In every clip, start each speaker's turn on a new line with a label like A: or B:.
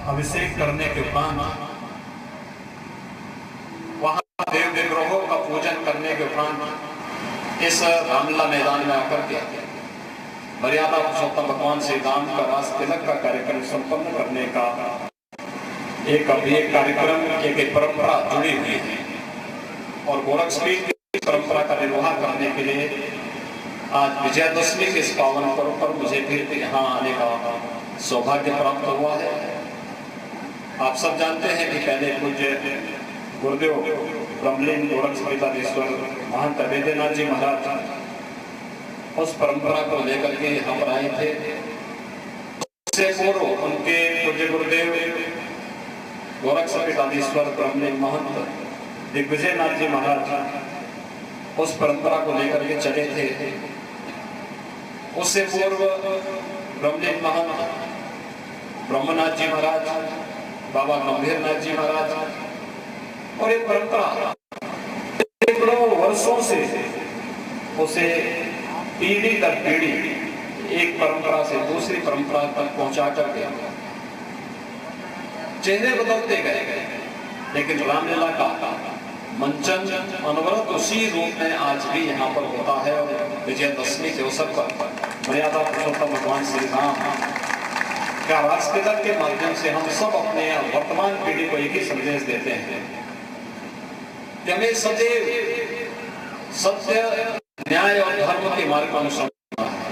A: अभिषेक करने के उपरांत वहां देव विग्रहों का पूजन करने के उपरांत इस रामलीला मैदान में आकर के मर्यादा पुरुषोत्तम भगवान श्री राम का रास तिलक का कार्यक्रम संपन्न करने का एक कार्यक्रम एक परंपरा जुड़ी हुई है। और गोरक्षपीठ की परंपरा का निर्वाह करने के लिए आज विजयादशमी के इस पावन पर्व पर मुझे फिर यहाँ आने का सौभाग्य प्राप्त हुआ है। आप सब जानते हैं कि पहले पूज्य गुरुदेव ब्रह्मलीन गोरक्षपीठाधीश्वर महंत वेद्यनाथ जी महाराज उस परंपरा को लेकर के यहाँ पर आए थे। उससे पूर्व उनके पूज्य गुरुदेव गोरक्षपीठाधीश्वर ब्रह्मलीन महंत दिग्विजयनाथ जी महाराज उस परंपरा को लेकर के चले थे। उससे पूर्व ब्रह्मलीन महंत ब्रह्मनाथ जी महाराज, बाबा गंभीरनाथ जी महाराज, और ये परंपरा वर्षों से उसे पीढ़ी दर पीढ़ी एक परंपरा से दूसरी परंपरा तक पहुंचा करके चेहरे बदलते गए, लेकिन रामलीला का मंचन अनवरत उसी रूप में आज भी यहाँ पर होता है। और विजयादशमी के अवसर पर मर्यादा पुरुषोत्तम भगवान श्री राम का रास तिलक के माध्यम से हम सब अपने वर्तमान पीढ़ी को एक ही संदेश देते हैं कि हमें सदैव सत्य, न्याय और धर्म के मार्ग का अनुसरण करना है।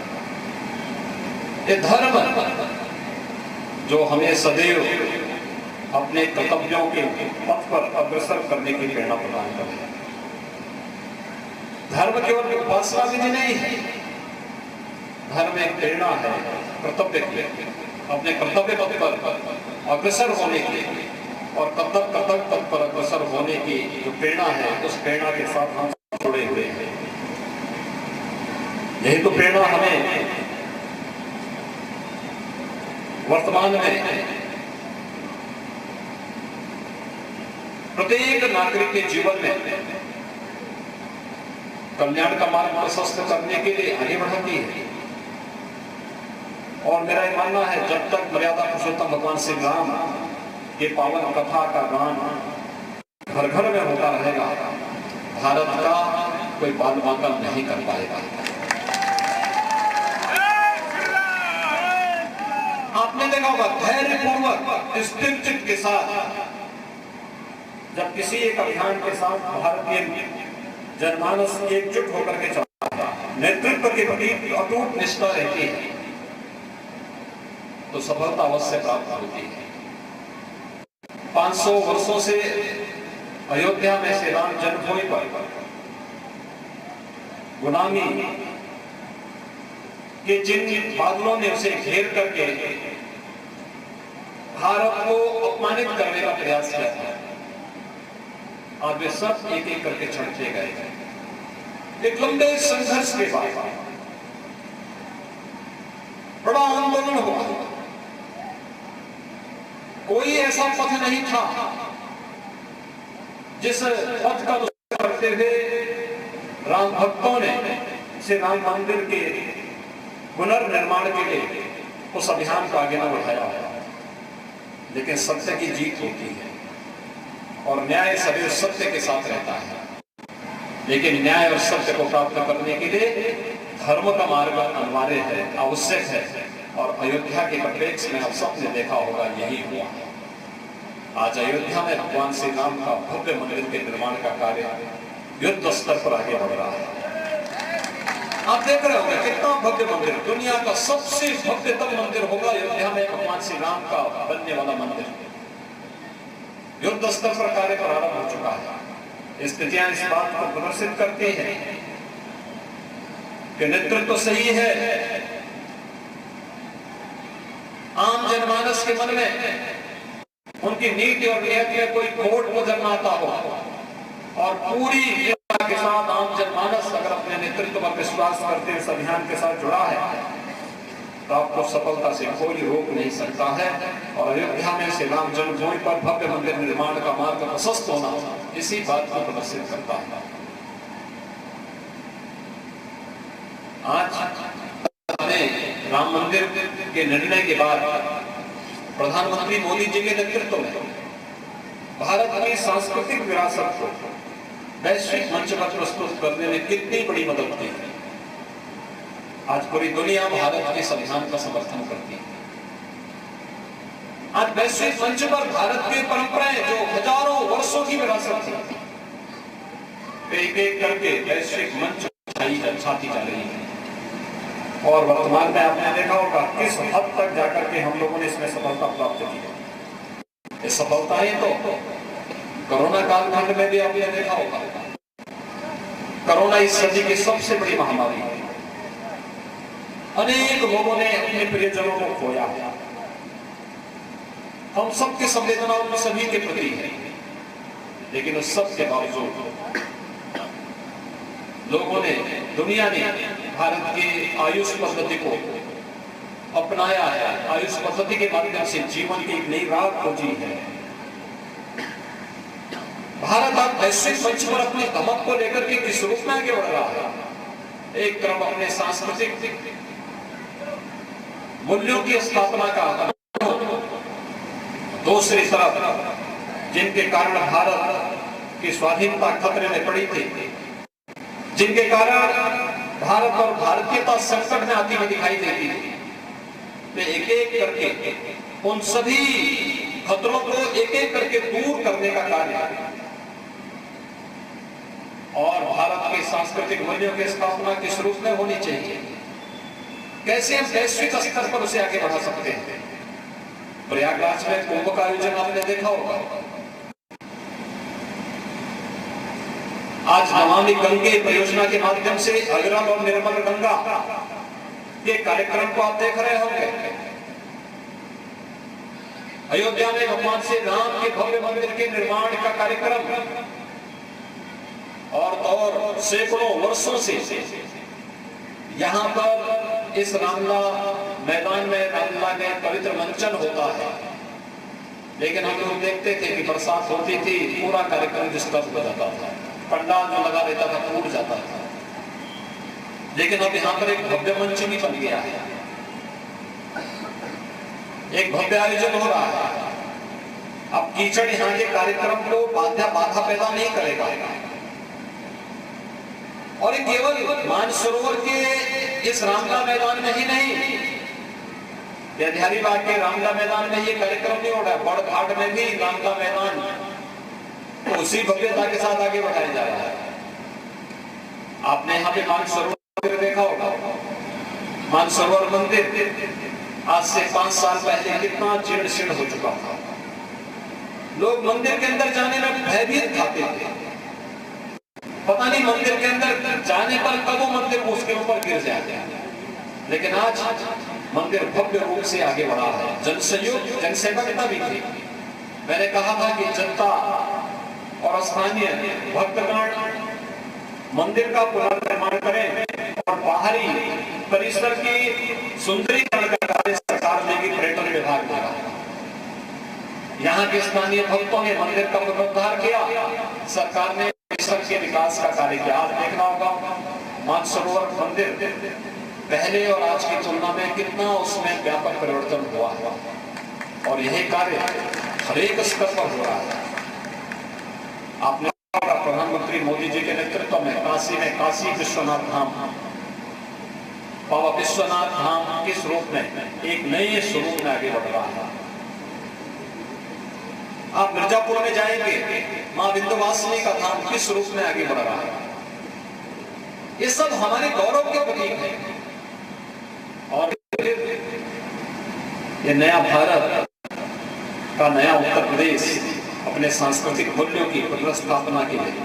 A: ये धर्म जो हमें सदैव अपने कर्तव्यों के पथ पर अग्रसर करने की प्रेरणा प्रदान करे। धर्म केवल उपासना विधि नहीं है, धर्म एक प्रेरणा है कर्तव्य की, अपने कर्तव्य पथ पर अग्रसर होने की और कर्तव्य पथ पर अग्रसर होने की जो प्रेरणा है, उस प्रेरणा के साथ हम जुड़े हुए हैं। यही तो प्रेरणा हमें वर्तमान में प्रत्येक नागरिक के जीवन में कल्याण का मार्ग प्रशस्त करने के लिए आगे बढ़ाती है। और मेरा ये मानना है, जब तक मर्यादा पुरुषोत्तम भगवान श्री राम के पावन कथा का गान घर घर में होता रहेगा, भारत का कोई बाल बांका नहीं कर पाएगा। आपने देखा होगा धैर्यपूर्वक स्थिर चित्त के साथ जब किसी एक अभियान के साथ भारतीय जनमानस एकजुट होकर के चलता है, नेतृत्व के प्रति अटूट निष्ठा रहती है, तो सफलता अवश्य प्राप्त होती है। 500 वर्षों से अयोध्या में श्री राम जन्मभूमि पर गुलामी के जिन बादलों ने उसे घेर करके भारत को अपमानित करने का प्रयास किया था, आज वे सब एक एक करके छटते गए। एक लंबे संघर्ष के बाद बड़ा आंदोलन हुआ। कोई ऐसा पथ नहीं था जिस पथ का अनुसरण करते हुए राम भक्तों ने श्री राम मंदिर के पुनर्निर्माण के लिए उस अभियान को आगे न बढ़ाया। लेकिन सत्य की जीत होती है और न्याय सदैव सत्य के साथ रहता है। लेकिन न्याय और सत्य को प्राप्त करने के लिए धर्म का मार्ग अनिवार्य है, आवश्यक है। और अयोध्या के परिप्रेक्ष्य में आप सबने देखा होगा, यही हुआ। आज अयोध्या में भगवान श्री राम का भव्य मंदिर के निर्माण का कार्य युद्ध स्तर पर आगे बढ़ रहा है। आप देख रहे होंगे कितना भव्य मंदिर, दुनिया का सबसे भव्यतम मंदिर होगा अयोध्या में भगवान श्री राम का बनने वाला मंदिर। युद्ध स्तर पर कार्य प्रारंभ हो चुका है। स्थितियां इस बात को प्रदर्शित करती हैं कि नेतृत्व सही है। आम जनमानस के मन में उनकी नीति और नियत में कोई खोट नजर न आता हो और पूरी निष्ठा के साथ आम जनमानस अगर अपने नेतृत्व पर विश्वास करते इस अभियान के साथ जुड़ा है, तो आपको सफलता से कोई रोक नहीं सकता है। और अयोध्या में श्री राम जन्मभूमि पर भव्य मंदिर निर्माण का मार्ग प्रशस्त होना इसी बात को प्रदर्शित करता है। आज राम मंदिर के निर्णय के बाद प्रधानमंत्री मोदी जी के नेतृत्व में भारत की सांस्कृतिक विरासत को वैश्विक मंच पर प्रस्तुत करने में कितनी बड़ी मदद की है। आज पूरी दुनिया भारत के संविधान का समर्थन करती है। आज वैश्विक मंच पर भारत की परंपराएं जो हजारों वर्षों की विरासत थी, एक एक करके वैश्विक मंच छाती जा रही है। और वर्तमान में आपने देखा होगा किस हद तक जाकर के हम लोगों ने इसमें सफलता प्राप्त की है। ये सफलताएं तो कोरोना कालखंड में भी आपने देखा होगा। कोरोना इस सदी की सबसे बड़ी महामारी है। अनेक लोगों ने अपने प्रियजनों को खोया। हम सबकी संवेदना उन सभी के प्रति है, लेकिन उस सब के बावजूद लोगों ने, दुनिया ने भारत की आयुष पद्धति को अपनाया है। आयुष पद्धति के माध्यम से जीवन की एक नई राह खोजी है। भारत अब वैश्विक मंच पर अपनी धमक को लेकर के किस रूप में आगे बढ़ रहा है। एक तरफ अपने सांस्कृतिक मूल्यों की स्थापना का, दूसरी तरफ जिनके कारण भारत की स्वाधीनता खतरे में पड़ी थी, जिनके कारण भारत और भारतीयता संकट में आती हुई दिखाई देती थी, वे एक एक करके उन सभी खतरों को एक एक करके दूर करने का कार्य और भारत के सांस्कृतिक मूल्यों की स्थापना किस रूप में होनी चाहिए, कैसे हम वैश्विक स्तर पर उसे आगे बढ़ा सकते हैं। प्रयागराज में कुंभ का आयोजन आपने देखा होगा। आज नमामि गंगे परियोजना के माध्यम से अविरल और निर्मल गंगा के कार्यक्रम को आप देख रहे होंगे। अयोध्या में भगवान श्री राम के भव्य मंदिर के निर्माण का कार्यक्रम और सैकड़ों वर्षों से यहाँ पर इस रामला मैदान में रामला में पवित्र मंचन होता है, लेकिन हम लोग देखते थे कि बरसात होती थी, पूरा कार्यक्रम डिस्टर्ब हो जाता था, पंडाल जो लगा देता था टूट जाता था। लेकिन अब यहाँ पर एक भव्य मंच भी बन गया है, एक भव्य आयोजन हो रहा है। अब कीचड़ यहाँ के कार्यक्रम को बाधा पैदा नहीं करेगा। और केवल मानसरोवर के इस रामला मैदान में ही नहीं, हजारीबाग के रामला मैदान में ये कार्यक्रम नहीं हो रहा है, बड़ घाट में भी रामला मैदान तो उसी भव्यता के साथ आगे बढ़ाया जा रहा है। आपने यहाँ पे मानसरोवर देखा होगा। मानसरोवर मंदिर आज से 5 साल पहले कितना जीर्ण शीर्ण हो चुका था। लोग मंदिर के अंदर जाने में भयभीत खाते थे, पता नहीं मंदिर के अंदर जाने पर कब वो मंदिर उसके ऊपर गिर जाते हैं। लेकिन आज मंदिर भव्य रूप से आगे बढ़ा है। जनसहयोग, जनसेवकता भी थी। मैंने कहा था कि जनता और स्थानीय भक्तगण मंदिर का पुनर्निर्माण करें और बाहरी परिसर की सुंदरीकरण का कार्य सरकार ने भी पर्यटन विभाग किया। यहाँ के स्थानीय भक्तों ने मंदिर का पुनरुद्धार किया, सरकार ने परिसर के विकास का कार्य किया। आज देखना होगा मानसरोवर मंदिर पहले और आज की तुलना में कितना उसमें व्यापक परिवर्तन हुआ है और यही कार्य हर एक स्तर पर हो रहा है। आपने प्रधानमंत्री मोदी जी के नेतृत्व में काशी विश्वनाथ धाम, बाबा विश्वनाथ धाम किस रूप में एक नए स्वरूप में आगे बढ़ रहा है। आप मिर्जापुर में जाएंगे, मां विंध्यवासिनी का धाम किस रूप में आगे बढ़ रहा है। ये सब हमारे गौरव के प्रतीक हैं। और ये नया भारत का नया उत्तर प्रदेश अपने सांस्कृतिक मूल्यों की पुनर्स्थापना के लिए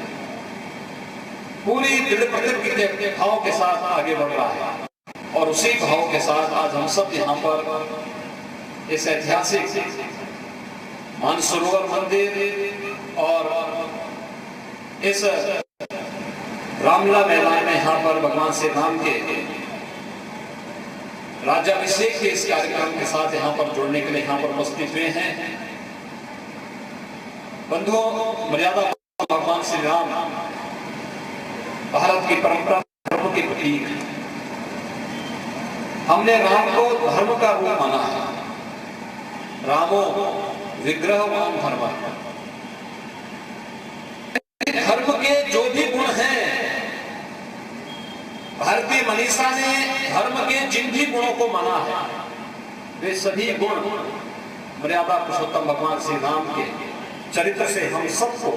A: पूरी दृढ़ प्रतिज्ञा के भाव के साथ आगे बढ़ रहा है। और उसी भाव के साथ आज हम सब यहाँ पर इस ऐतिहासिक मानसरोवर मंदिर और इस रामला मैदान में यहाँ पर भगवान श्री राम के राज्याभिषेक के इस कार्यक्रम के साथ यहाँ पर जुड़ने के लिए यहाँ पर उपस्थित हुए हैं। बंधुओं, मर्यादा भगवान श्री राम भारत की परंपरा धर्म के प्रतीक है। हमने राम को धर्म का रूप माना है। रामो विग्रहवान धर्म। धर्म के जो भी गुण हैं, भारतीय मनीषा ने धर्म के जिन भी गुणों को माना है, वे सभी गुण मर्यादा पुरुषोत्तम भगवान श्री राम के चरित्र से हम सबको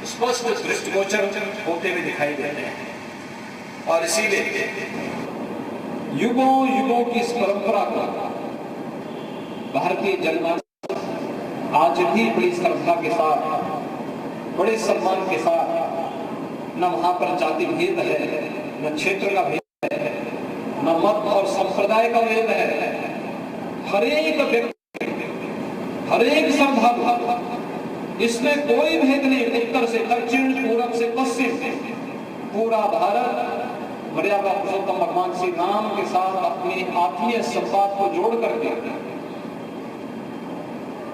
A: स्पष्ट दृष्टिगोचर होते हुए दिखाई देते हैं। और इसीलिए युगों युगों की इस परंपरा को भारतीय जनमानस आज भी बड़ी श्रद्धा के साथ, बड़े सम्मान के साथ, न वहां पर जाति भेद है, न क्षेत्र का भेद है, न मत और संप्रदाय का भेद है। हर एक व्यक्ति, हर एक श्रद्धालु, इसमें कोई भेद नहीं। उत्तर से दक्षिण, पूरब से पश्चिम, पूरा भारत मर्यादा पुरुषोत्तम भगवान श्री राम के साथ अपनी आत्मीय संवाद को जोड़ करके,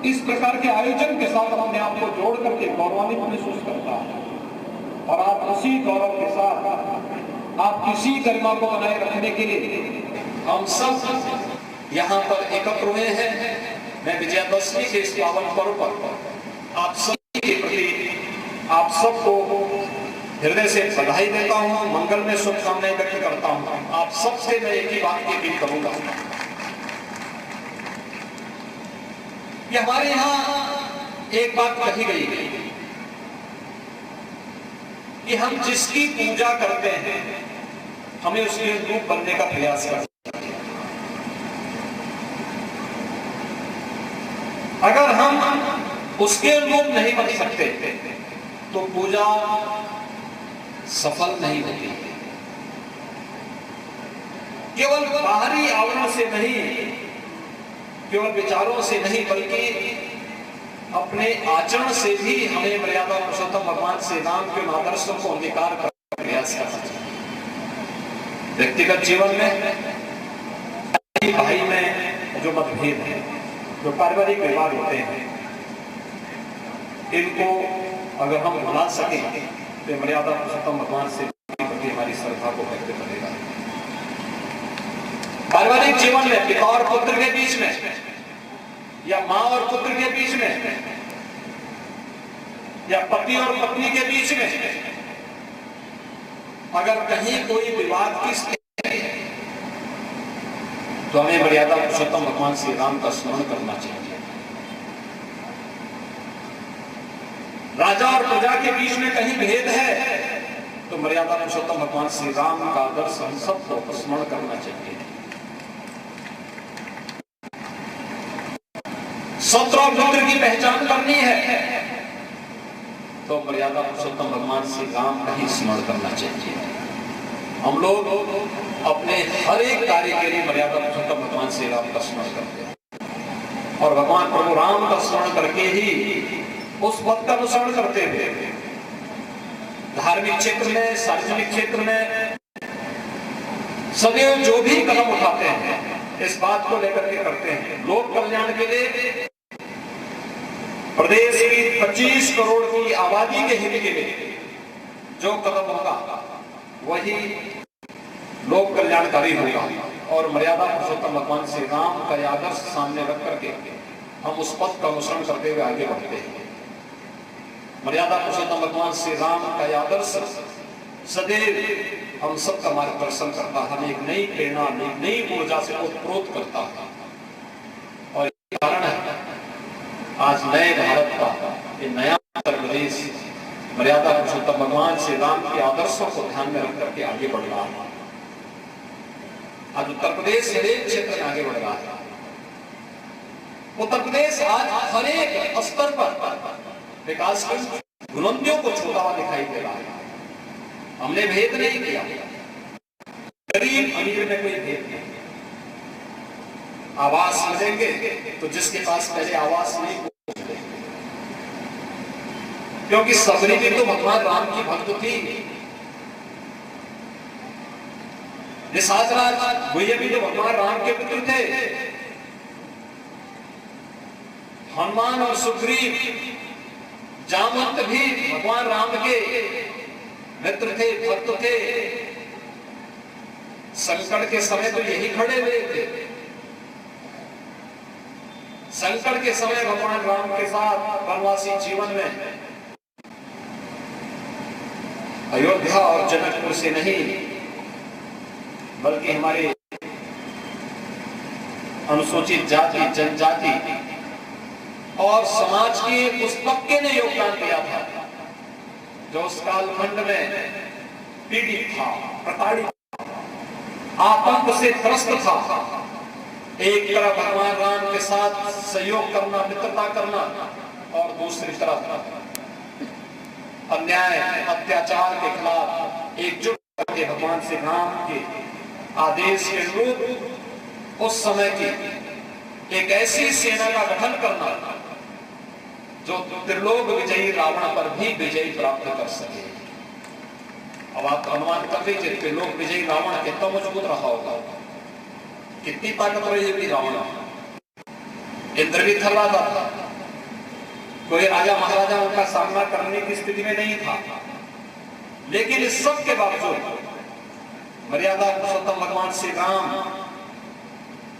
A: इस प्रकार के आयोजन के साथ अपने आप को जोड़ करके गौरवान्वित महसूस करता है। और आप उसी गौरव के साथ, आप किसी गरिमा को बनाए रखने के लिए हम सब यहाँ पर एकत्र हुए हैं। मैं विजयादशमी के इस पावन पर्व पर आप सभी के प्रति आप सबको हृदय से बधाई देता हूँ, मंगल में शुभकामनाएं व्यक्त करता हूँ। आप सबसे मैं एक ही बात की अपील करूंगा कि हमारे यहाँ एक बात कही गई है कि हम जिसकी पूजा करते हैं हमें उसके अनुरूप बनने का प्रयास करते हैं। अगर हम उसके अनुरूप नहीं बन सकते तो पूजा सफल नहीं होती। केवल बाहरी आवरण से नहीं, केवल विचारों से नहीं, बल्कि अपने आचरण से भी हमें मर्यादा पुरुषोत्तम भगवान श्री राम के आदर्शों को अंगीकार करने का प्रयास करना चाहिए। व्यक्तिगत जीवन में, भाई में जो मतभेद है, जो पारिवारिक व्यवहार होते हैं, इनको अगर हम भुला सके तो मर्यादा पुरुषोत्तम भगवान से प्रति हमारी श्रद्धा को व्यक्त करेगा। पारिवारिक जीवन में पिता और पुत्र के बीच में, या मां और पुत्र के बीच में, या पति और पत्नी के बीच में अगर कहीं कोई विवाद की स्थिति है तो हमें मर्यादा पुरुषोत्तम भगवान श्री राम का स्मरण करना चाहिए। राजा और प्रजा के बीच में कहीं भेद है तो मर्यादा पुरुषोत्तम भगवान श्री राम का आदर्श हम सबको स्मरण करना चाहिए। सत्र और मित्र की पहचान करनी है तो मर्यादा पुरुषोत्तम भगवान श्री राम का ही स्मरण करना चाहिए। हम लोग अपने हर एक कार्य के लिए मर्यादा पुरुषोत्तम भगवान श्री राम का स्मरण करते हैं और भगवान प्रभु राम का स्मरण करके ही उस पद का अनुसरण करते हुए धार्मिक क्षेत्र में, सार्वजनिक क्षेत्र में सदैव जो भी कदम उठाते हैं इस बात को लेकर के करते हैं। लोक कल्याण के लिए, प्रदेश की 25 करोड़ की आबादी के हित के लिए जो कदम होगा वही लोक कल्याणकारी होगा। और मर्यादा पुरुषोत्तम भगवान श्री राम का आदर्श सामने रख करके हम उस पद का अनुसरण करते हुए आगे बढ़ते हैं। मर्यादा पुरुषोत्तम भगवान श्री राम का आदर्श सदैव हम सबका मार्गदर्शन करता है, हमें एक नई प्रेरणा, नई ऊर्जा से ओतप्रोत करता है। और यही कारण है आज नए भारत का ये नया उत्तर प्रदेश मर्यादा पुरुषोत्तम भगवान श्री राम के आदर्शों को ध्यान में रख करके आगे बढ़ रहा है। आज उत्तर प्रदेश हर एक क्षेत्र में आगे बढ़ रहा है। उत्तर प्रदेश आज हर एक स्तर पर विकास की बुलंदियों को छूता हुआ दिखाई दे रहा है। हमने भेद नहीं किया, गरीब अमीर में कोई भेद नहीं। आवास मिलेंगे तो जिसके पास पहले आवास नहीं, क्योंकि सबरी भी तो भगवान राम की भक्त थी। निशाचराज भैया भी तो भगवान राम के पुत्र थे। हनुमान और सुग्रीव, जामवंत भी भगवान राम के मित्र थे, भक्त थे। संकट के समय तो यही खड़े हुए थे। संकट के समय भगवान राम के साथ वनवासी जीवन में अयोध्या और जनकपुर से नहीं बल्कि हमारे अनुसूचित जाति, जनजाति और समाज के उस तबके ने योगदान दिया था जो उस कालखंड में पीड़ित था, प्रताड़ित था, आतंक से त्रस्त था। एक तरफ भगवान राम के साथ सहयोग करना, मित्रता करना, और दूसरी तरफ अन्याय, अत्याचार के खिलाफ एकजुट करके भगवान श्री राम के आदेश के अनुरूप उस समय की एक ऐसी सेना का गठन करना जो त्रिलोक विजयी रावण पर भी विजय प्राप्त कर सके। अब आप अनुमान कर लीजिए त्रिलोक विजयी रावण कितना मजबूत रहा होगा, कितनी ताकत रही भी रावण। इंद्र भी थर्रा था, कोई राजा महाराजा उनका सामना करने की स्थिति में नहीं था, लेकिन इस सब के बावजूद मर्यादा पुरुषोत्तम भगवान श्री राम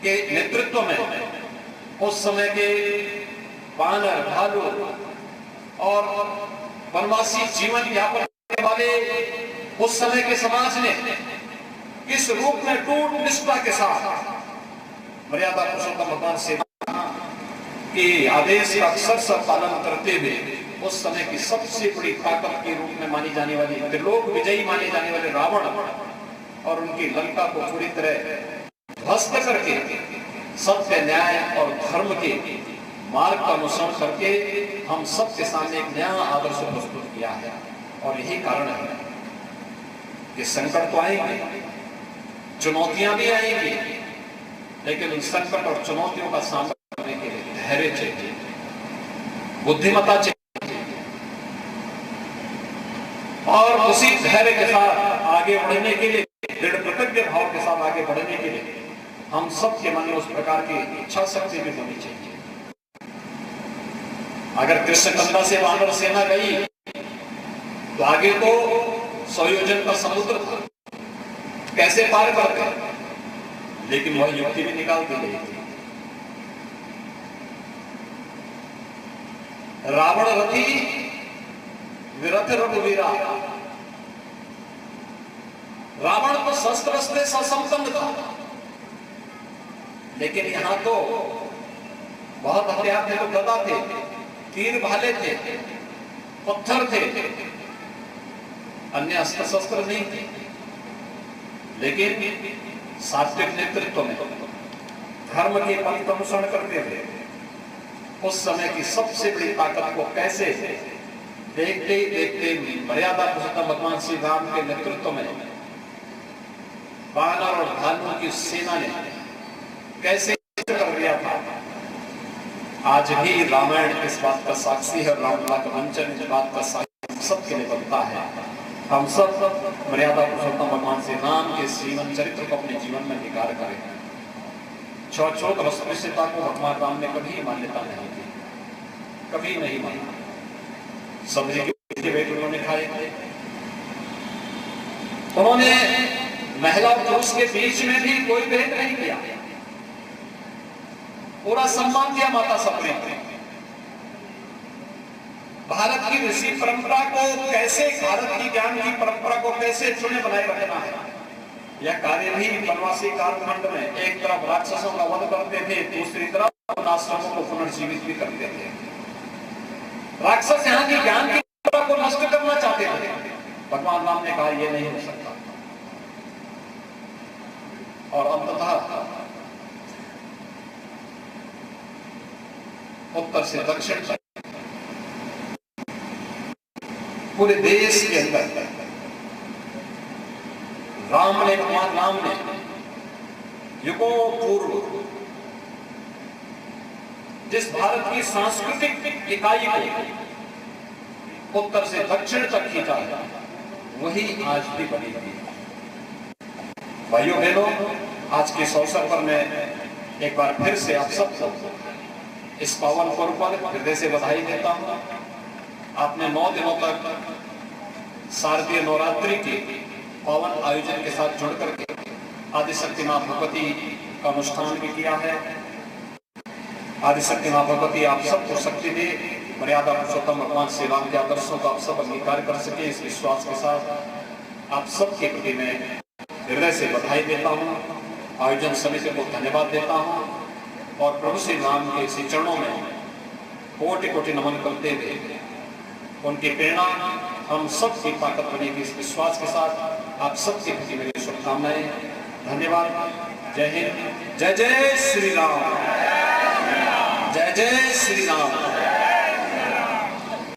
A: के नेतृत्व में उस समय के वानर, भालू और वनवासी जीवन यापन करने वाले उस समय के समाज ने किस रूप में टूट निष्ठा के साथ मर्यादा पुरुषोत्तम भगवान श्री राम के आदेश का अक्षरशः पालन करते हुए उस समय की सबसे बड़ी ताकत के रूप में मानी जाने वाली, त्रिलोक विजयी माने जाने वाले रावण और उनकी लंका को पूरी तरह ध्वस्त करके सत्य, न्याय और धर्म के मार्ग का अनुसरण करके हम सबके सामने एक नया आदर्श प्रस्तुत किया है। और यही कारण है कि संकट तो आएंगे, चुनौतियां भी आएंगी, लेकिन उन संकट और चुनौतियों का सामना करने के लिए धैर्य चाहिए, बुद्धिमत्ता चाहिए, और उसी धैर्य के साथ आगे बढ़ने के लिए, दृढ़ प्रतिज्ञ भाव के साथ आगे बढ़ने के लिए हम सबके मन में उस प्रकार की इच्छा शक्ति भी होनी चाहिए। अगर कृष्णकंधा से वानर सेना गई तो आगे तो 100 योजन का समुद्र था, कैसे पार कर गए, लेकिन वह युक्ति भी निकाल दी गई थी। रावण रथी विरथ रघुवीरा, रावण तो शस्त्र से ससंपन्न था, लेकिन यहां तो बहुत हथियार थे, तो गदा थे, तीर भाले थे, पत्थर थे, अन्य अस्त्र शस्त्र नहीं थे, लेकिन सात्विक नेतृत्व में धर्म के पथ का अनुसरण करते हुए उस समय की सबसे बड़ी ताकत को कैसे देखते देखते मर्यादा पुरुषोत्तम भगवान श्री राम के नेतृत्व में वानर और भालुओं की सेना ने कैसे कर दिया था। आज भी रामायण इस बात का साक्षी है, रामलला का मंचन इस बात का साक्षी सबके लिए बनता है। हम सब मर्यादा पुरुषोत्तम भगवान श्री राम के जीवन चरित्र को अपने जीवन में विकार करें। छोट अस्पृश्यता को भगवान राम ने कभी मान्यता नहीं दी, कभी नहीं माना। सब्जी के पेट उन्होंने खाए, उन्होंने महिला और पुरुष के बीच में भी कोई भेद नहीं किया, पूरा सम्मान दिया माता सबने। भारत की ऋषि परंपरा को कैसे, भारत की ज्ञान की परंपरा को कैसे चुने बनाए रखना है, यह कार्य भी वनवासी कालखंड में एक तरफ राक्षसों का वध करते थे, दूसरी तरफ आश्रमों को पुनर्जीवित भी करते थे। राक्षस यहाँ की ज्ञान की परंपरा को नष्ट करना चाहते थे, भगवान राम ने कहा यह नहीं हो सकता, और अंततः उत्तर से दक्षिण तक पूरे देश के अंदर भगवान राम ने युगों पूर्व जिस भारत की सांस्कृतिक इकाई को उत्तर से दक्षिण तक खींचा है, वही आज भी बनी हुई है। भाइयों बहनों, आज के इस अवसर पर मैं एक बार फिर से आप सबको इस पावन पर्व पर हृदय से बधाई देता हूं। आपने 9 दिनों तक शारदीय नवरात्रि के पावन आयोजन के साथ जुड़ करके आदिशक्ति मां भगवती का अनुष्ठान भी किया है। आदिशक्ति मां भगवती आप सबको शक्ति दे, मर्यादा पुरुषोत्तम भगवान श्री राम के आदर्शों को आप सब अंगीकार कर सके, इस विश्वास के साथ आप सबके प्रति मैं हृदय से बधाई देता हूँ, आयोजन समिति को धन्यवाद देता हूँ और प्रभु श्री राम के श्री चरणों में कोटि कोटि नमन करते हुए उनकी प्रेरणा हम सब की ताकत बनेगी, इस विश्वास के साथ आप सबके प्रति मेरी शुभकामनाएं। धन्यवाद। जय हिंद, जय जय श्री राम, जय जय श्री राम।